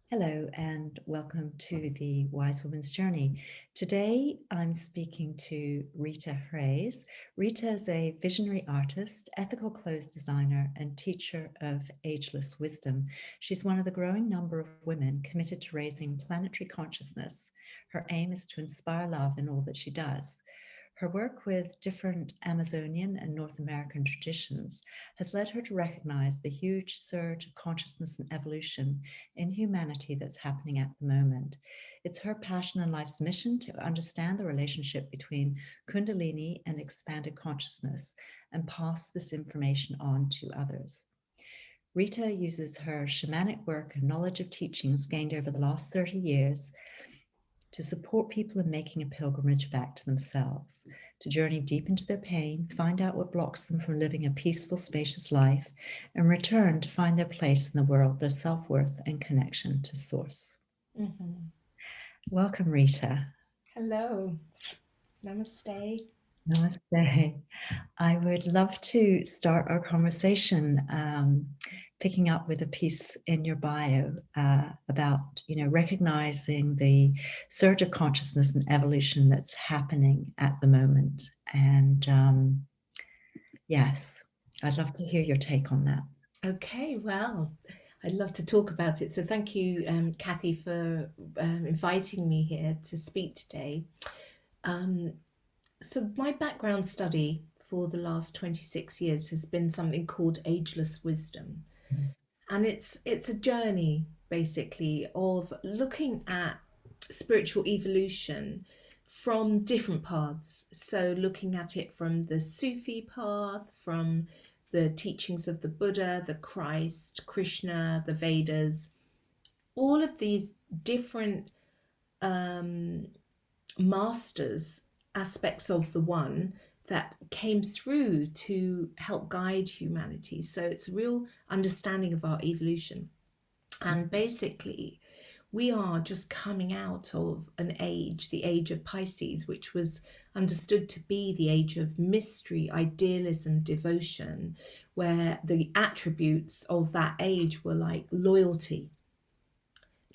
Hello and welcome to the Wise Woman's Journey. Today I'm speaking to Rita Hraiz. Rita is a visionary artist, ethical clothes designer, and teacher of ageless wisdom. She's one of the growing number of women committed to raising planetary consciousness. Her aim is to inspire love in all that she does. Her work with different Amazonian and North American traditions has led her to recognize the huge surge of consciousness and evolution in humanity that's happening at the moment. It's her passion and life's mission to understand the relationship between Kundalini and expanded consciousness and pass this information on to others. Rita uses her shamanic work and knowledge of teachings gained over the last 30 years to support people in making a pilgrimage back to themselves, to journey deep into their pain, find out what blocks them from living a peaceful, spacious life, and return to find their place in the world, their self-worth and connection to source. Mm-hmm. Welcome, Rita. Hello. Namaste. Namaste. I would love to start our conversation picking up with a piece in your bio about, recognizing the surge of consciousness and evolution that's happening at the moment. And yes, I'd love to hear your take on that. Okay, well, I'd love to talk about it. So thank you, Kathy, for inviting me here to speak today. Um, so my background study for the last 26 years has been something called Ageless Wisdom. And it's a journey basically of looking at spiritual evolution from different paths. So looking at it from the Sufi path, from the teachings of the Buddha, the Christ, Krishna, the Vedas, all of these different um, masters, aspects of the one that came through to help guide humanity. So it's a real understanding of our evolution. And basically, we are just coming out of an age, the age of Pisces, which was understood to be the age of mystery, idealism, devotion, where the attributes of that age were like loyalty,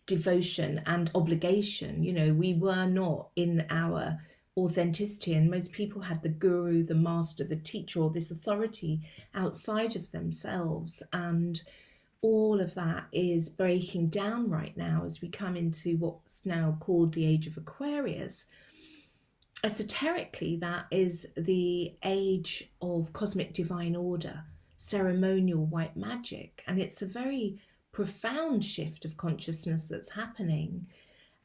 devotion, and obligation. You know, we were not in our authenticity, and most people had the guru, the master, the teacher, or this authority outside of themselves. And all of that is breaking down right now as we come into what's now called the age of Aquarius. Esoterically, that is the age of cosmic divine order, ceremonial white magic, and it's a very profound shift of consciousness that's happening.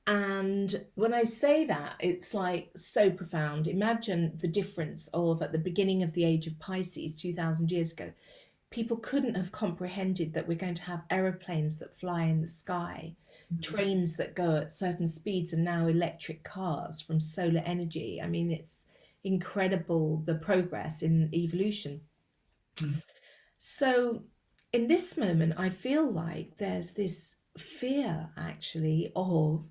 And when I say that, it's like so profound. Imagine the difference of at the beginning of the age of Pisces 2000 years ago, people couldn't have comprehended that we're going to have aeroplanes that fly in the sky, trains that go at certain speeds, and now electric cars from solar energy. I mean, it's incredible the progress in evolution. Mm. So, in this moment, I feel like there's this fear actually of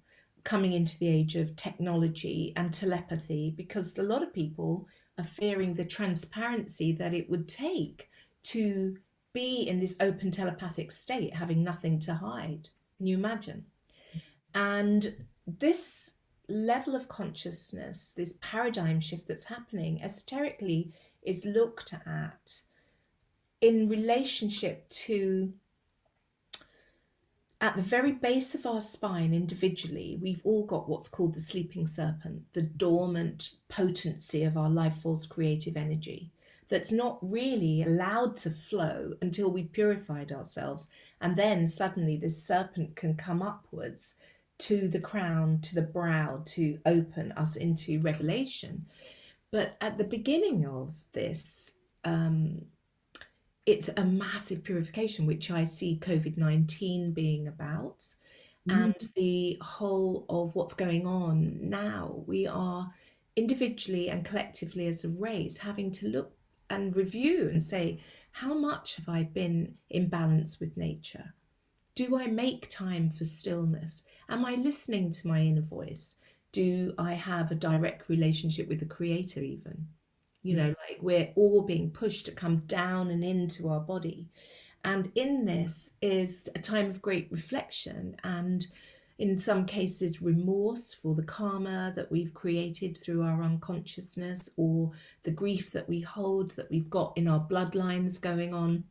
coming into the age of technology and telepathy because a lot of people are fearing the transparency that it would take to be in this open telepathic state, having nothing to hide. Can you imagine? And this level of consciousness, this paradigm shift that's happening esoterically, is looked at in relationship to at the very base of our spine individually, we've all got what's called the sleeping serpent, the dormant potency of our life force creative energy that's not really allowed to flow until we purified ourselves. And then suddenly this serpent can come upwards to the crown, to the brow, to open us into revelation. But at the beginning of this, it's a massive purification, which I see COVID-19 being about, Mm. and the whole of what's going on now. We are individually and collectively as a race having to look and review and say, how much have I been in balance with nature? Do I make time for stillness? Am I listening to my inner voice? Do I have a direct relationship with the creator even? You know, like we're all being pushed to come down and into our body. And in this is a time of great reflection and, in some cases, remorse for the karma that we've created through our unconsciousness, or the grief that we hold that we've got in our bloodlines going on.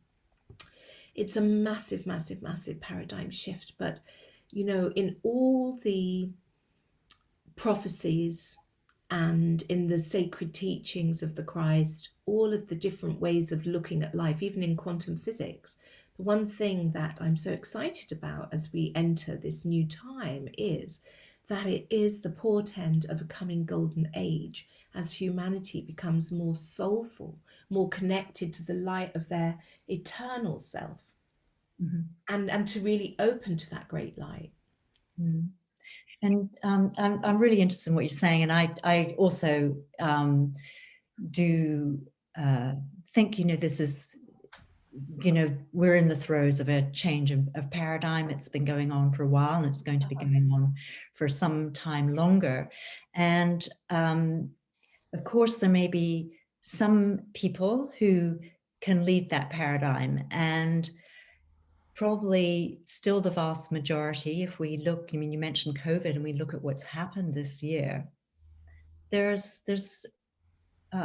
It's a massive, massive, massive paradigm shift. But, in all the prophecies and in the sacred teachings of the Christ, all of the different ways of looking at life, even in quantum physics, the one thing that I'm so excited about as we enter this new time is that it is the portent of a coming golden age, as humanity becomes more soulful, more connected to the light of their eternal self, and to really open to that great light. Mm. And I'm really interested in what you're saying, and I also do think, this is, we're in the throes of a change of paradigm. It's been going on for a while, and it's going to be going on for some time longer. And of course, there may be some people who can lead that paradigm, and probably still the vast majority, if we look, you mentioned COVID, and we look at what's happened this year, there's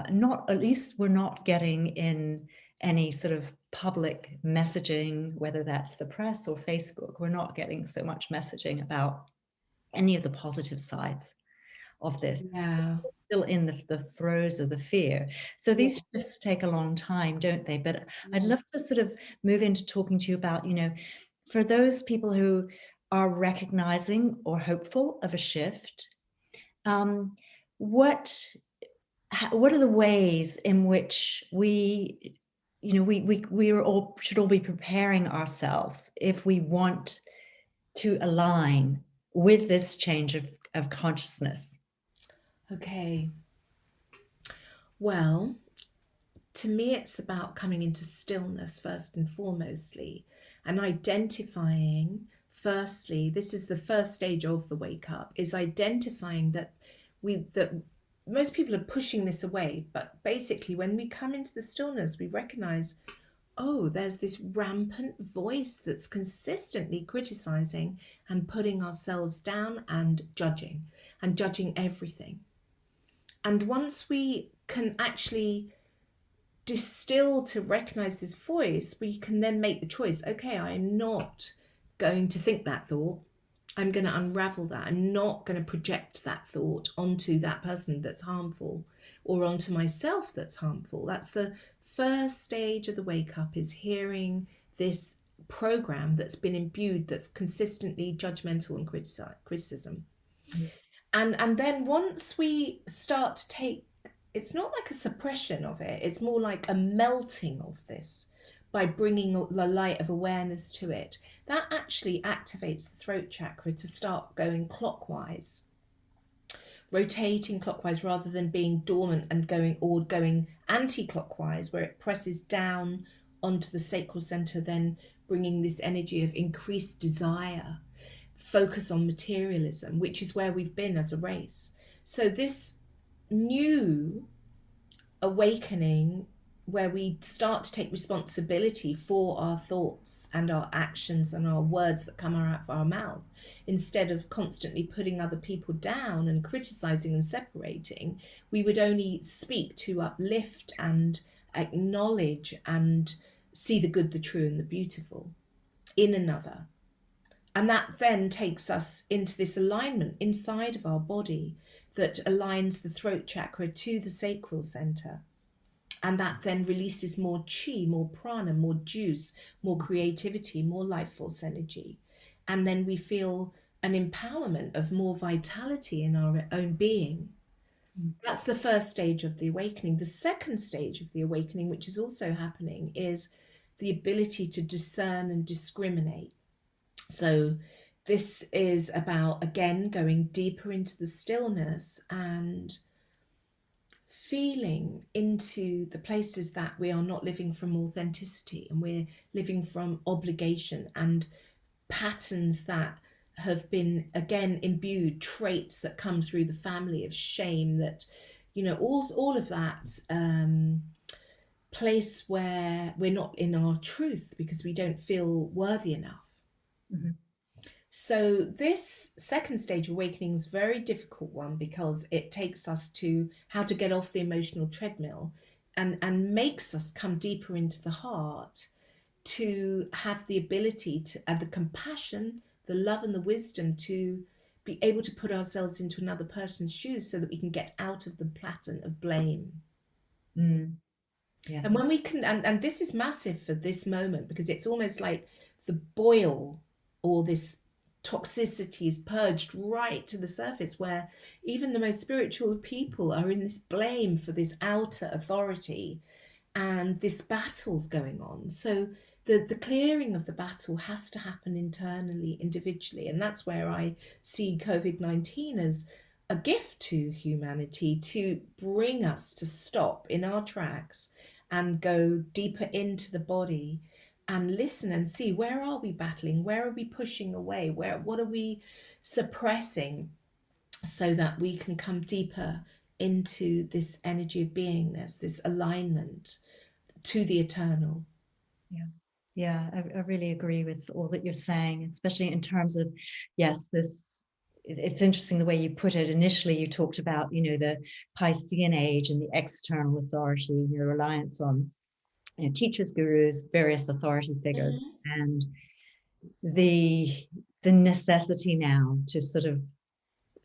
not, at least we're not getting in any sort of public messaging, whether that's the press or Facebook, we're not getting so much messaging about any of the positive sides of this. Yeah. Still in the throes of the fear. So these shifts take a long time, don't they? But I'd love to sort of move into talking to you about, for those people who are recognizing or hopeful of a shift, what are the ways in which we should all be preparing ourselves if we want to align with this change of consciousness? Okay. Well, to me, it's about coming into stillness first and foremostly, and identifying, firstly, this is the first stage of the wake up, is identifying that most people are pushing this away. But basically, when we come into the stillness, we recognize, oh, there's this rampant voice that's consistently criticizing and putting ourselves down and judging everything. And once we can actually distill to recognize this voice, we can then make the choice, okay, I'm not going to think that thought. I'm going to unravel that. I'm not going to project that thought onto that person that's harmful, or onto myself that's harmful. That's the first stage of the wake up, is hearing this program that's been imbued, that's consistently judgmental and criticism. And then once we start to take, it's not like a suppression of it, it's more like a melting of this by bringing the light of awareness to it. That actually activates the throat chakra to start going clockwise, rotating clockwise rather than being dormant and going anti-clockwise, where it presses down onto the sacral center, then bringing this energy of increased desire, focus on materialism, which is where we've been as a race. So this new awakening, where we start to take responsibility for our thoughts and our actions and our words that come out of our mouth, instead of constantly putting other people down and criticizing and separating, we would only speak to uplift and acknowledge and see the good, the true, and the beautiful in another. And that then takes us into this alignment inside of our body that aligns the throat chakra to the sacral center. And that then releases more chi, more prana, more juice, more creativity, more life force energy. And then we feel an empowerment of more vitality in our own being. That's the first stage of the awakening. The second stage of the awakening, which is also happening, is the ability to discern and discriminate. So this is about, again, going deeper into the stillness and feeling into the places that we are not living from authenticity, and we're living from obligation and patterns that have been, again, imbued, traits that come through the family of shame, that, all of that place where we're not in our truth because we don't feel worthy enough. Mhm. So this second stage awakening is a very difficult one because it takes us to how to get off the emotional treadmill and makes us come deeper into the heart to have the ability to, and the compassion, the love and the wisdom to be able to put ourselves into another person's shoes so that we can get out of the pattern of blame. Mm. Yeah. And when we can, and this is massive for this moment because it's almost like the boil or this toxicity is purged right to the surface, where even the most spiritual of people are in this blame for this outer authority, and this battle's going on. So the clearing of the battle has to happen internally, individually. And that's where I see COVID-19 as a gift to humanity to bring us to stop in our tracks and go deeper into the body and listen and see, where are we battling, where are we pushing away, what are we suppressing, so that we can come deeper into this energy of beingness, this alignment to the eternal. Yeah. Yeah, I really agree with all that you're saying, especially in terms of, yes, it's interesting the way you put it. Initially, you talked about, the Piscean age and the external authority, your reliance on, teachers, gurus, various authority figures, Mm. and the the necessity now to sort of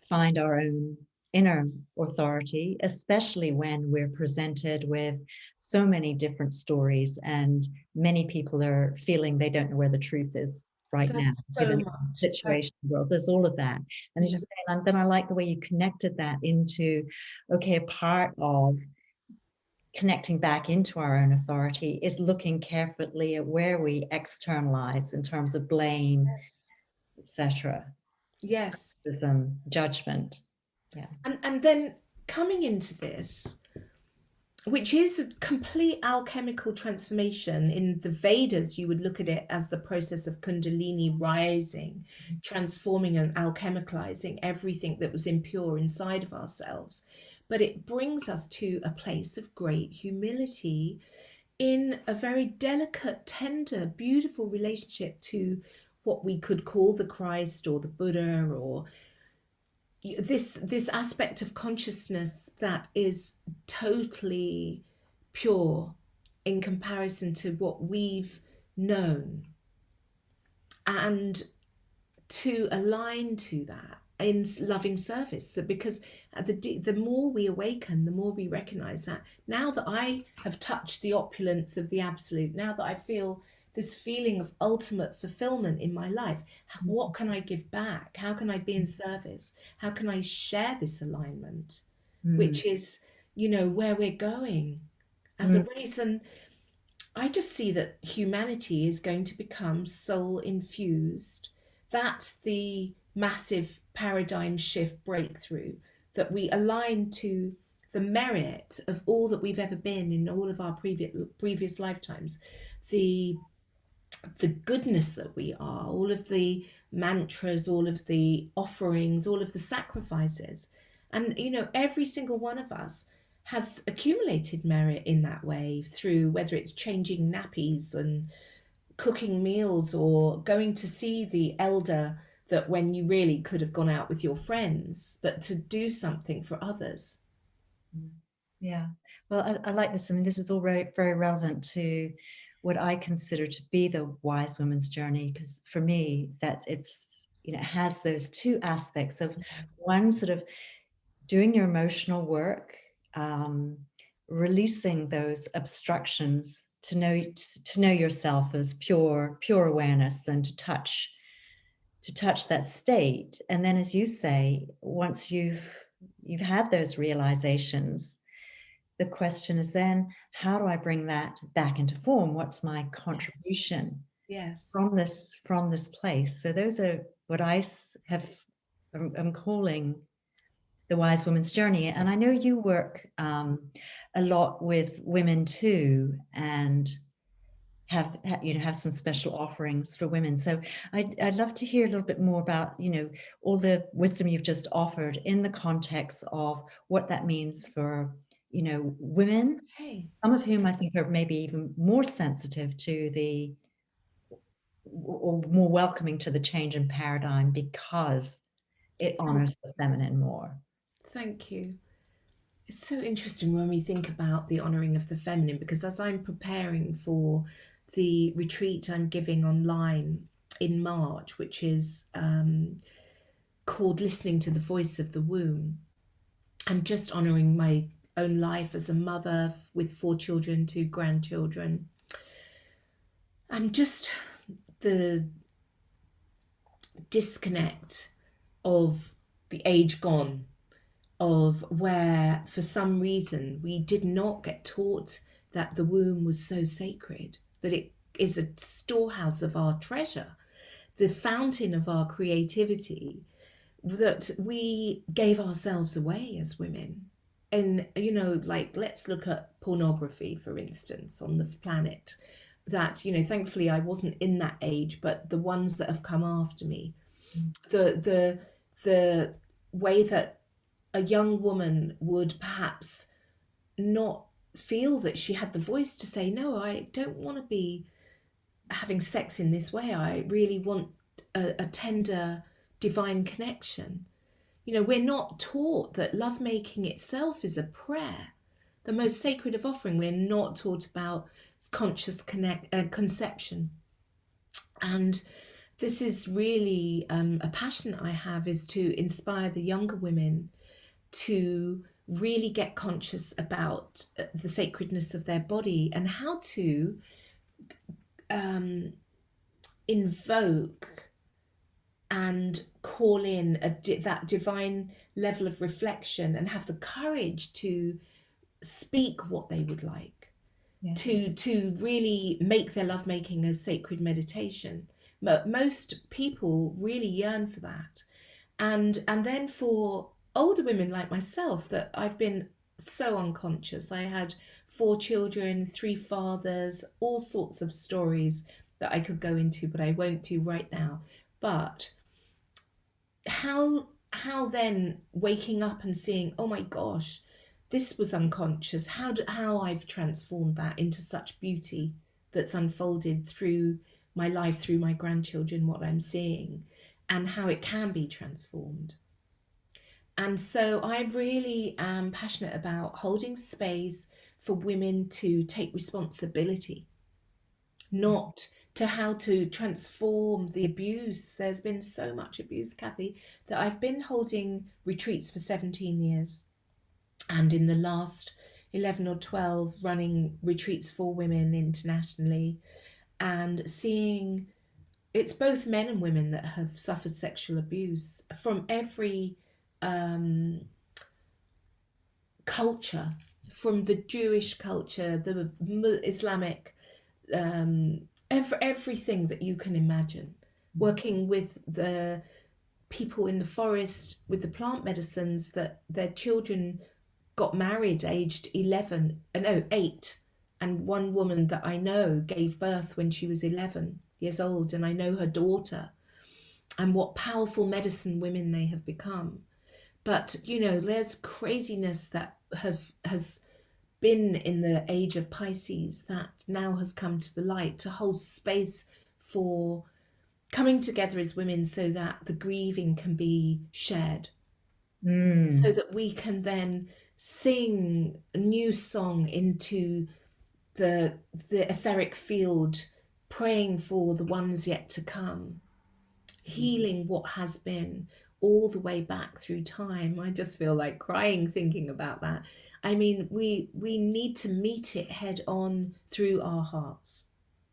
find our own inner authority, especially when we're presented with so many different stories and many people are feeling they don't know where the truth is right now, That's so given much. the situation in the world. There's all of that. And it's Yeah. just, and then I like the way you connected that into, okay, a part of connecting back into our own authority is looking carefully at where we externalize in terms of blame, Yes. etc., Yes. judgment. Yeah. And then coming into this, which is a complete alchemical transformation. In the Vedas, you would look at it as the process of Kundalini rising, transforming and alchemicalizing everything that was impure inside of ourselves. But it brings us to a place of great humility in a very delicate, tender, beautiful relationship to what we could call the Christ or the Buddha, or this aspect of consciousness that is totally pure in comparison to what we've known, and to align to that in loving service. That because the more we awaken, the more we recognize that now that I have touched the opulence of the absolute, now that I feel this feeling of ultimate fulfillment in my life, what can I give back? How can I be in service? How can I share this alignment, Mm. which is, where we're going as a Mm. race? And I just see that humanity is going to become soul infused. That's the massive paradigm shift breakthrough, that we align to the merit of all that we've ever been in all of our previous lifetimes, the the goodness that we are, all of the mantras, all of the offerings, all of the sacrifices. And, every single one of us has accumulated merit in that way, through whether it's changing nappies and cooking meals or going to see the elder, that when you really could have gone out with your friends, but to do something for others. Yeah. Well, I like this. I mean, this is all very, very relevant to what I consider to be the wise woman's journey, because for me, that it's, it has those two aspects of one, sort of doing your emotional work, um, releasing those obstructions to know yourself as pure awareness, and to touch that state. And then, as you say, once you've had those realizations, the question is then, how do I bring that back into form? What's my contribution Yes. from this place? So those are what I'm calling the wise woman's journey. And I know you work a lot with women too, and have some special offerings for women. So I'd love to hear a little bit more about all the wisdom you've just offered in the context of what that means for women, Hey, some of whom I think are maybe even more sensitive to or more welcoming to the change in paradigm because it honors the feminine more. thank you. It's so interesting when we think about the honouring of the feminine, because as I'm preparing for the retreat I'm giving online in March, which is called Listening to the Voice of the Womb, and just honouring my own life as a mother with 4 children, 2 grandchildren, and just the disconnect of the age gone, of where for some reason we did not get taught that the womb was so sacred, that it is a storehouse of our treasure, the fountain of our creativity, that we gave ourselves away as women. And, like, let's look at pornography, for instance, on the planet. That, thankfully I wasn't in that age, but the ones that have come after me, the way that a young woman would perhaps not feel that she had the voice to say, no, I don't want to be having sex in this way. I really want a tender divine connection. We're not taught that lovemaking itself is a prayer, the most sacred of offering. We're not taught about conscious conception. And this is really a passion I have, is to inspire the younger women to really get conscious about the sacredness of their body and how to invoke and call in that divine level of reflection, and have the courage to speak what they would like, Yes. to really make their lovemaking a sacred meditation. But most people really yearn for that. And then for older women like myself, that I've been so unconscious. I had 4 children, 3 fathers, all sorts of stories that I could go into, but I won't do right now. But how then waking up and seeing, oh my gosh, this was unconscious. How I've transformed that into such beauty that's unfolded through my life, through my grandchildren, what I'm seeing, and how it can be transformed. And so I really am passionate about holding space for women to take responsibility, not to how to transform the abuse. There's been so much abuse, Kathy, that I've been holding retreats for 17 years. And in the last 11 or 12, running retreats for women internationally, and seeing it's both men and women that have suffered sexual abuse from every culture, from the Jewish culture, the Islamic, everything that you can imagine. Working with the people in the forest with the plant medicines, that their children got married aged 8, and one woman that I know gave birth when she was 11 years old, and I know her daughter, and what powerful medicine women they have become. But there's craziness that has been in the age of Pisces that now has come to the light, to hold space for coming together as women, so that the grieving can be shared, so that we can then sing a new song into the etheric field, praying for the ones yet to come, healing what has been all the way back through time. I just feel like crying thinking about that. I mean, we need to meet it head on through our hearts.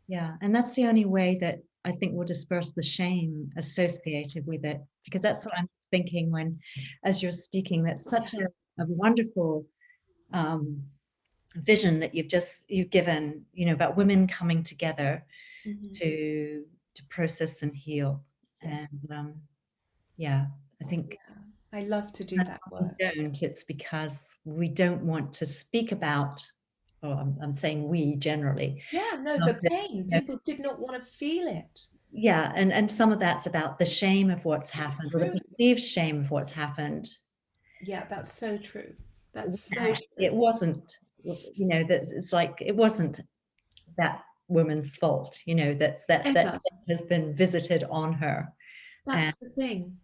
Yeah, and that's the only way that I think will disperse the shame associated with it, because that's what I'm thinking when, as you're speaking, that's such a wonderful vision that you've given, about women coming together to process and heal. Yes. And yeah, I think I love to do that we work. don't. It's because we don't want to speak about, or I'm saying we generally. Yeah, no, the pain. People did not want to feel it. Yeah, and some of that's about the shame of what's It's happened, or the true. perceived shame of what's happened. Yeah, that's so true. That's so It true. wasn't, that it's like it wasn't that woman's fault, that Ever. has been visited on her. And That's the thing.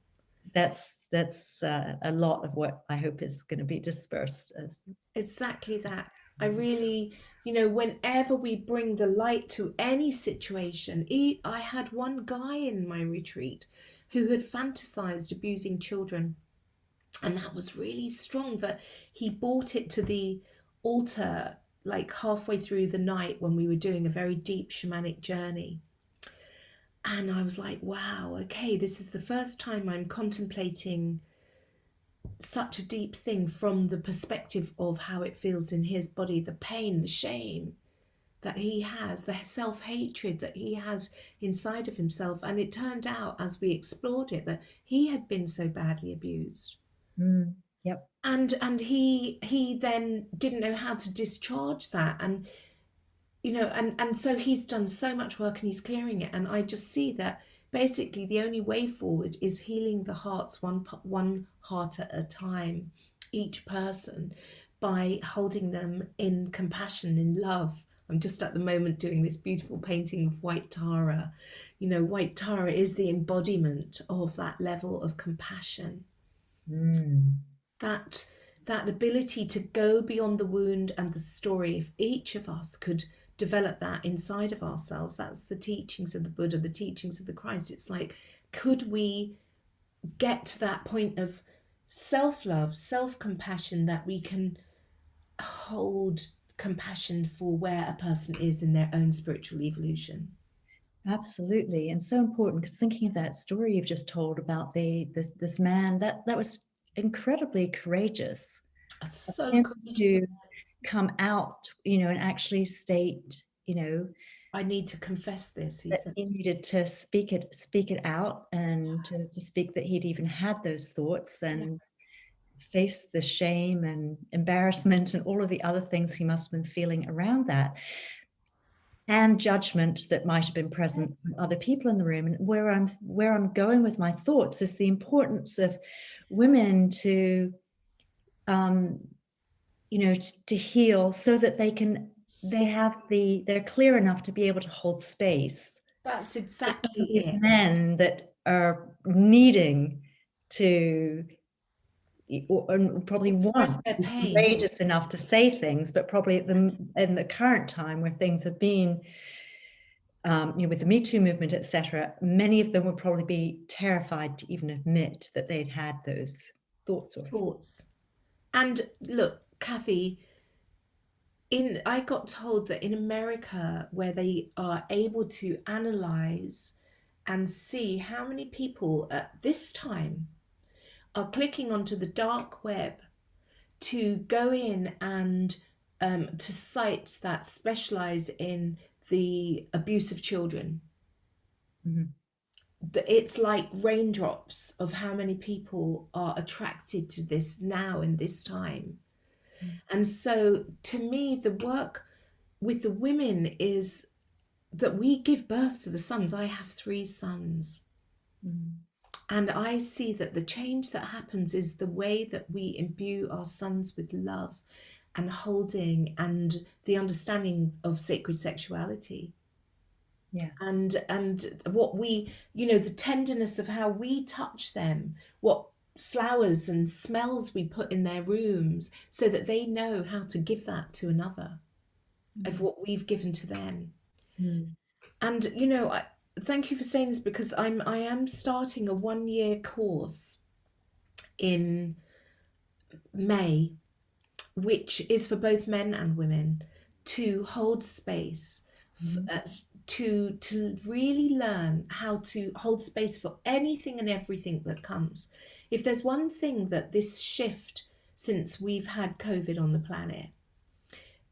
that's a lot of what I hope is going to be dispersed as. Exactly that. I really, whenever we bring the light to any situation, I had one guy in my retreat who had fantasized abusing children. And that was really strong that he brought it to the altar like halfway through the night when we were doing a very deep shamanic journey. And I was like, wow, okay, this is the first time I'm contemplating such a deep thing from the perspective of how it feels in his body, the pain, the shame that he has, the self hatred that he has inside of himself. And it turned out, as we explored it, that he had been so badly abused. Yep. And he then didn't know how to discharge that. And and so he's done so much work and he's clearing it. And I just see that basically the only way forward is healing the hearts one heart at a time, each person, by holding them in compassion, in love. I'm just at the moment doing this beautiful painting of white Tara. White Tara is the embodiment of that level of compassion, Mm. that ability to go beyond the wound and the story. If each of us could develop that inside of ourselves, that's the teachings of the Buddha, the teachings of the Christ. It's like, could we get to that point of self-love, self-compassion, that we can hold compassion for where a person is in their own spiritual evolution? Absolutely, and so important, because thinking of that story you've just told about this man, that was incredibly courageous of So him courageous. to come out, and actually state, I need to confess this, he that said. he needed to speak it out, and to speak that he'd even had those thoughts, Yeah. and face the shame and embarrassment and all of the other things he must have been feeling around that, and judgment that might have been present from other people in the room. And where I'm going with my thoughts is the importance of women to um, to heal, so that they're clear enough to be able to hold space That's for some of exactly these it. men that are needing to, or probably Express want their to be pain. courageous enough to say things, but probably in the current time where things have been, with the Me Too movement, etc., many of them would probably be terrified to even admit that they'd had those thoughts or feelings. Thoughts. And look, Kathy, I got told that in America, where they are able to analyze and see how many people at this time are clicking onto the dark web to go in and to sites that specialize in the abuse of children. Mhm. It's like raindrops of how many people are attracted to this now in this time. And so to me, the work with the women is that we give birth to the sons. I have 3 sons. Mhm. And I see that the change that happens is the way that we imbue our sons with love and holding and the understanding of sacred sexuality. Yeah. And what we, the tenderness of how we touch them, what flowers and smells we put in their rooms so that they know how to give that to another of Mhm. what we've given to them. Mm. And thank you for saying this, because I am starting a 1-year course in May, which is for both men and women, to hold space, Mhm. to really learn how to hold space for anything and everything that comes. If there's one thing that this shift since we've had COVID on the planet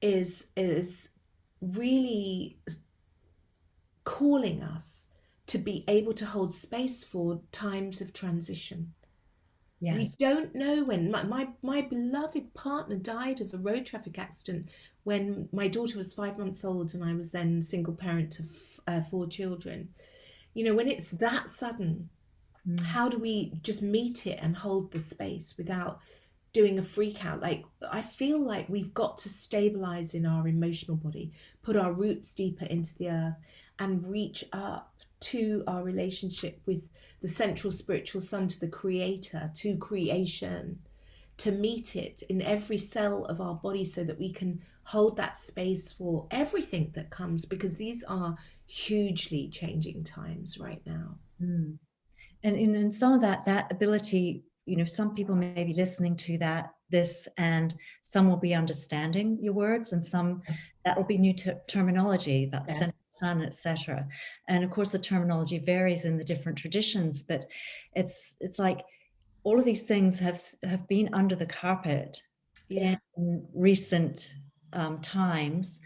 is really calling us to be able to hold space for times of transition. We Yes. don't know when. My beloved partner died of a road traffic accident when my daughter was 5 months old, and I was then single parent to 4 children. When it's that sudden, Mm. how do we just meet it and hold the space without doing a freak out. Like, I feel like we've got to stabilize in our emotional body, put our roots deeper into the earth, and reach up to our relationship with the central spiritual sun, to the creator, to creation, to meet it in every cell of our body, so that we can hold that space for everything that comes, because these are hugely changing times right now. Mm. And in some of that ability, some people may be listening to this, and some will be understanding your words, and some Yes. that will be new terminology, that Yeah. central sun, etc. And of course, the terminology varies in the different traditions, but it's like all of these things have been under the carpet Yeah. in recent times,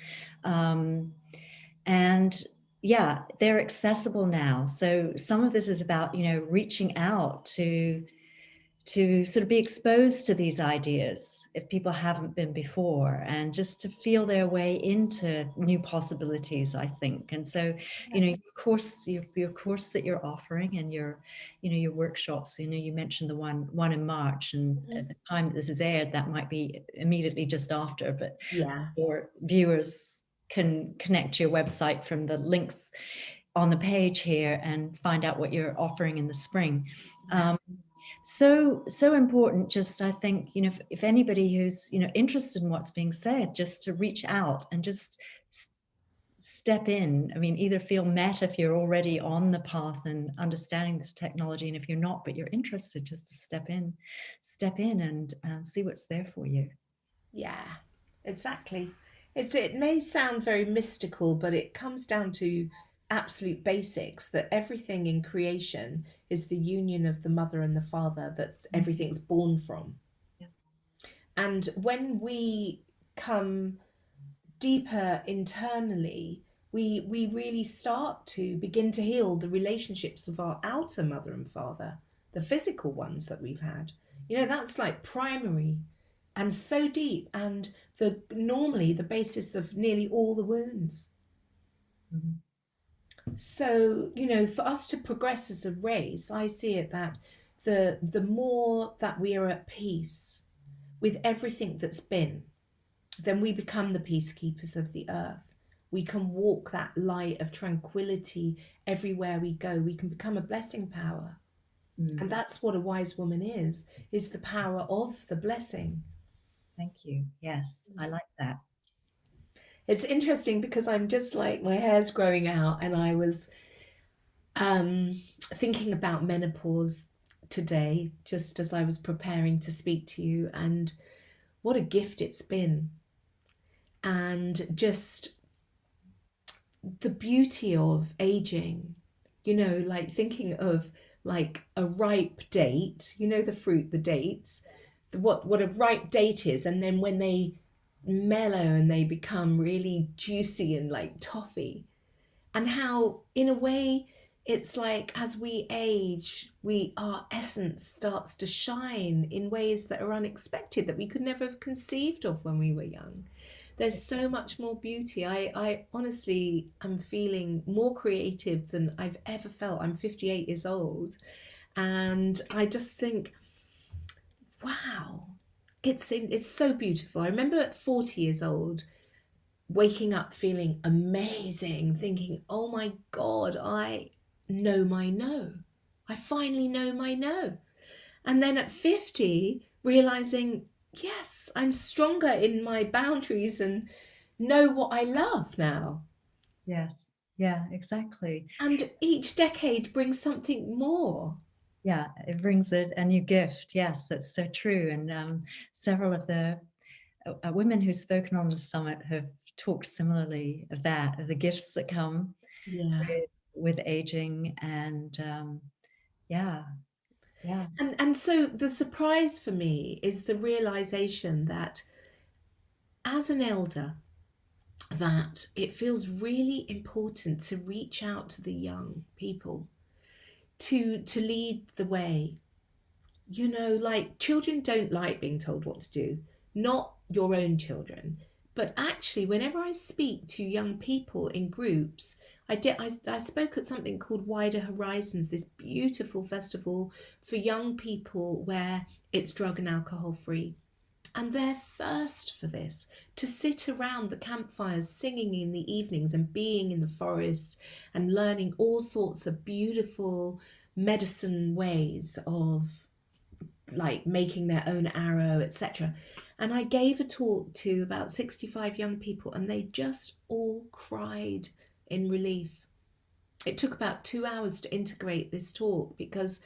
and yeah, they're accessible now. So some of this is about, reaching out to sort of be exposed to these ideas if people haven't been before, and just to feel their way into new possibilities, I think. And so, Yes. your course that you're offering, and your workshops, you mentioned the one in March, and Mhm. at the time that this is aired, that might be immediately just after, but Yeah. your viewers can connect to your website from the links on the page here and find out what you're offering in the spring. Yeah. So important, just, I think, if anybody who's, interested in what's being said, just to reach out and just step in. I mean, either feel met if you're already on the path and understanding this technology, and if you're not, but you're interested, just to step in and see what's there for you. Yeah, exactly. It may sound very mystical, but it comes down to absolute basics, that everything in creation is the union of the mother and the father, that Mm. everything's born from. Yeah. And when we come deeper internally, we really start to begin to heal the relationships of our outer mother and father, the physical ones that we've had. That's like primary and so deep, and the normally the basis of nearly all the wounds. Mhm. So, for us to progress as a race, I see it that the more that we are at peace with everything that's been, then we become the peacekeepers of the earth. We can walk that light of tranquility everywhere we go. We can become a blessing power. Mm. And that's what a wise woman is the power of the blessing. Thank you. Yes, I like that. It's interesting because I'm just like, my hair's growing out, and I was um, thinking about menopause today, just as I was preparing to speak to you, and what a gift it's been. And just the beauty of aging, like thinking of like a ripe date, the fruit, the dates, what a ripe date is, and then when they mellow and they become really juicy and like toffee, and how in a way it's like as we age, our essence starts to shine in ways that are unexpected, that we could never have conceived of when we were young. There's so much more beauty. I honestly am feeling more creative than I've ever felt. I'm 58 years old, and I just think, wow, it's so beautiful. I remember at 40 years old waking up feeling amazing, thinking, oh my God, I know my no. I finally know my no. And then at 50, realizing, yes, I'm stronger in my boundaries and know what I love now. Yes. Yeah, exactly. And each decade brings something more. Yeah, it brings a new gift. Yes, that's so true. And several of the women who've spoken on the summit have talked similarly of that, of the gifts that come Yeah. with aging. And yeah, yeah. And so the surprise for me is the realization that as an elder, that it feels really important to reach out to the young people, to lead the way. Like, children don't like being told what to do, not your own children. But actually, whenever I speak to young people in groups, I spoke at something called Wider Horizons, this beautiful festival for young people where it's drug and alcohol free. And their thirst for this, to sit around the campfires singing in the evenings and being in the forests and learning all sorts of beautiful medicine ways of like making their own arrow, etc. And I gave a talk to about 65 young people, and they just all cried in relief. It took about 2 hours to integrate this talk because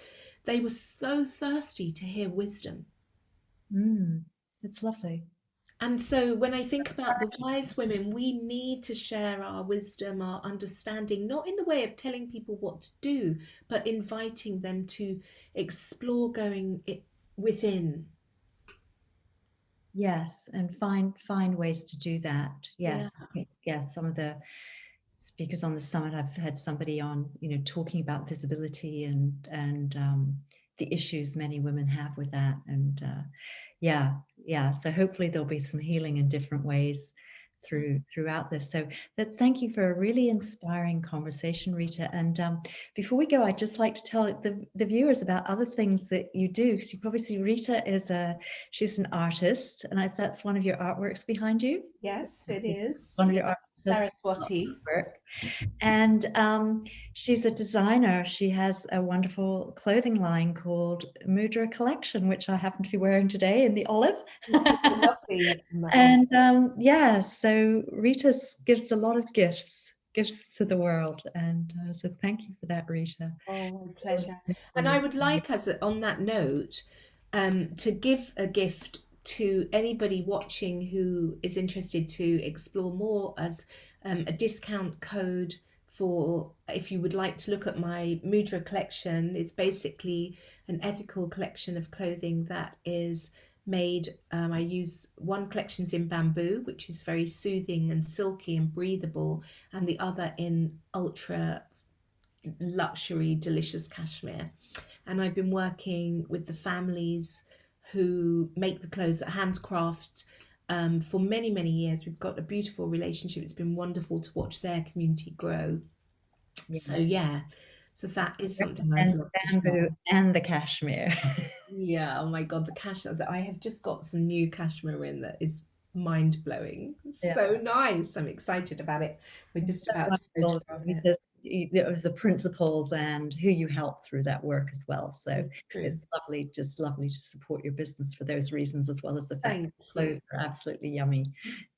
they were so thirsty to hear wisdom. It's lovely. And so when I think about the wise women, we need to share our wisdom, our understanding, not in the way of telling people what to do, but inviting them to explore going within. Yes, and find ways to do that. Yeah. Yes, yes. Some of the speakers on the summit, I've had somebody on, talking about visibility and the issues many women have with that. And yeah. So hopefully there'll be some healing in different ways throughout this. So but thank you for a really inspiring conversation, Rita. And before we go, I'd just like to tell the viewers about other things that you do, because you probably see Rita she's an artist, and that's one of your artworks behind you. Yes, it is. One of Yeah. your artists does Saraswati. work. And she's a designer. She has a wonderful clothing line called Mudra Collection, which I happen to be wearing today in the olive. Lovely. And so Rita gives a lot of gifts to the world. And so thank you for that, Rita. Oh, my pleasure. And I would like us, on that note, to give a gift to anybody watching who is interested to explore more as a discount code for if you would like to look at my Mudra collection. It's basically an ethical collection of clothing that is made. I use one collection's in bamboo, which is very soothing and silky and breathable, and the other in ultra luxury, delicious cashmere. And I've been working with the families who make the clothes that handcraft for many, many years. We've got a beautiful relationship. It's been wonderful to watch their community grow. Yeah. So that is something I'd And love to bamboo share. and the cashmere. Yeah, oh my God, the cashmere that I have just got some new cashmere in that is mind blowing. Yeah. So nice. I'm excited about it. We're just about to photograph it. Because the principles and who you help through that work as well. So True. it's just lovely to support your business for those reasons, as well as the fact Thank that clothes you. are absolutely yummy.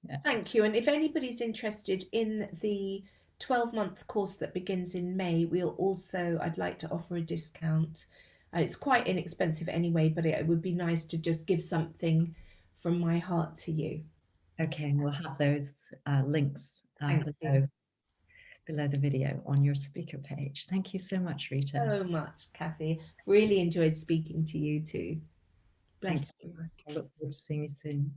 Yeah. Thank you. And if anybody's interested in the 12-month course that begins in May, I'd like to offer a discount. It's quite inexpensive anyway, but it would be nice to just give something from my heart to you. Okay, we'll have those links Thank you below the video on your speaker page. Thank you so much, Rita. so much, Kathy. Really enjoyed speaking to you too. Thank Bless you. you. I look forward to seeing you soon.